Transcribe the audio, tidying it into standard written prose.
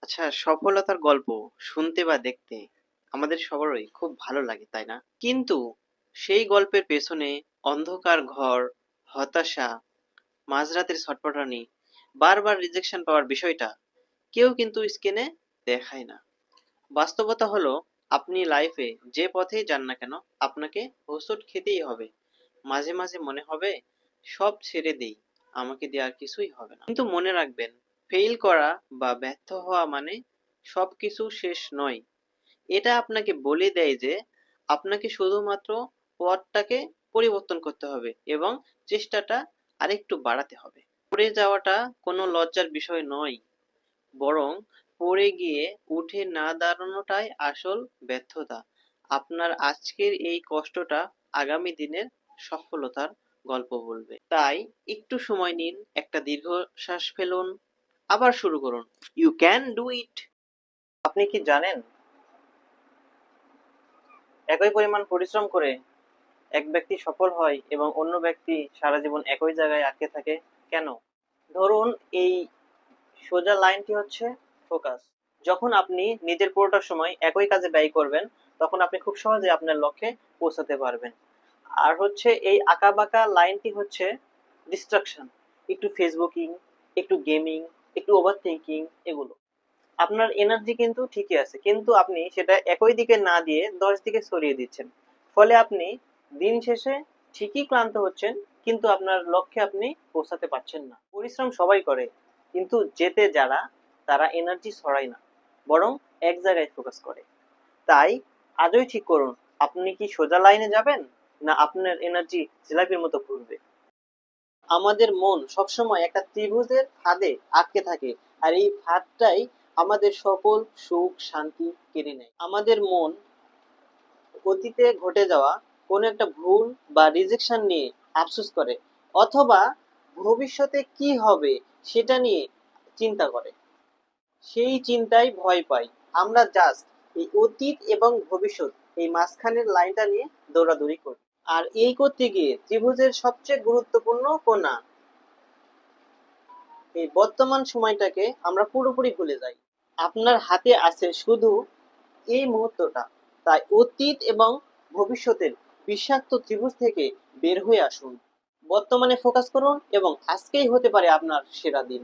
আচ্ছা, সফলতার গল্প শুনতে বা দেখতে আমাদের সবারই খুব ভালো লাগে, তাই না? কিন্তু সেই গল্পের পেছনে অন্ধকার ঘর, হতাশা, মাঝরাতের ছটফটানি, বারবার রিজেকশন পাওয়ার বিষয়টা কেউ কিন্তু স্ক্রিনে দেখায় না। বাস্তবতা হলো, আপনি লাইফে যে পথেই যান না কেন, আপনাকে হোঁচট খেতেই হবে। মাঝে মাঝে মনে হবে সব ছেড়ে দেই, আমাকে দিয়ে আর কিছুই হবে না। কিন্তু মনে রাখবেন, ফেল করা বা ব্যর্থ হওয়া মানে সবকিছু শেষ নয়। এটা আপনাকে বলে দেয় যে আপনাকে শুধুমাত্র পথটাকে পরিবর্তন করতে হবে এবং চেষ্টাটা আরেকটু বাড়াতে হবে। পড়ে যাওয়াটা কোনো লজ্জার বিষয় নয়, বরং পড়ে গিয়ে উঠে না দাঁড়ানোটাই আসল ব্যর্থতা। আপনার আজকের এই কষ্টটা আগামী দিনের সফলতার গল্প বলবে। তাই একটু সময় নিন, একটা দীর্ঘশ্বাস ফেলুন, আবার শুরু করুন। You can do it. আপনি কি জানেন, একই পরিমাণ পরিশ্রম করে এক ব্যক্তি সফল হয় এবং অন্য ব্যক্তি সারা জীবন একই জায়গায় আটকে থাকে? কেন? ধরুন, এই সোজা লাইনটি হচ্ছে ফোকাস। যখন আপনি নিজের পুরোটা সময় একই কাজে ব্যয় করবেন, তখন আপনি খুব সহজে আপনার লক্ষ্যে পৌঁছাতে পারবেন। আর হচ্ছে এই আঁকাবাঁকা লাইনটি হচ্ছে ডিস্ট্রাকশন। একটু ফেসবুকিং, একটু গেমিং, একটু ওভার থিঙ্কিং, এগুলো। আপনার এনার্জি কিন্তু ঠিকই আছে, কিন্তু আপনি সেটা একই দিকে না দিয়ে 10 দিকে ছড়িয়ে দিচ্ছেন। ফলে আপনি দিন শেষে ঠিকই ক্লান্ত হচ্ছেন, কিন্তু আপনার লক্ষ্যে আপনি পৌঁছাতে পারছেন না। পরিশ্রম সবাই করে, কিন্তু যেতে যারা, তারা এনার্জি ছড়ায় না, বরং এক জায়গায় ফোকাস করে। তাই আজই ঠিক করুন, আপনি কি সোজা লাইনে যাবেন, না আপনার এনার্জি জিলাপির মতো ঘুরবে। আমাদের মন সবসময় একটা ত্রিভুজের ফাঁদে আটকে থাকে, আর এই ফাঁদটাই আমাদের সকল সুখ শান্তি কেড়ে নেয়। আমাদের মন অতীতে ঘটে যাওয়া কোনো একটা ভুল বা রিজেকশন নিয়ে আফসোস করে, অথবা ভবিষ্যতে কি হবে সেটা নিয়ে চিন্তা করে। সেই চিন্তায় ভয় পাই। আমরা জাস্ট এই অতীত এবং ভবিষ্যৎ, এই মাঝখানের লাইনটা নিয়ে দৌড়াদৌড়ি করি। আর এই করতে গিয়ে ত্রিভুজের সবচেয়ে গুরুত্বপূর্ণ কোণা, এই বর্তমান সময়টাকে আমরা পুরোপুরি ভুলে যাই। আপনার হাতে আছে শুধু এই মুহূর্তটা। তাই অতীত এবং ভবিষ্যতের বিষাক্ত ত্রিভুজ থেকে বের হয়ে আসুন। বর্তমানে ফোকাস করুন এবং আজকেই হতে পারে আপনার সেরা দিন।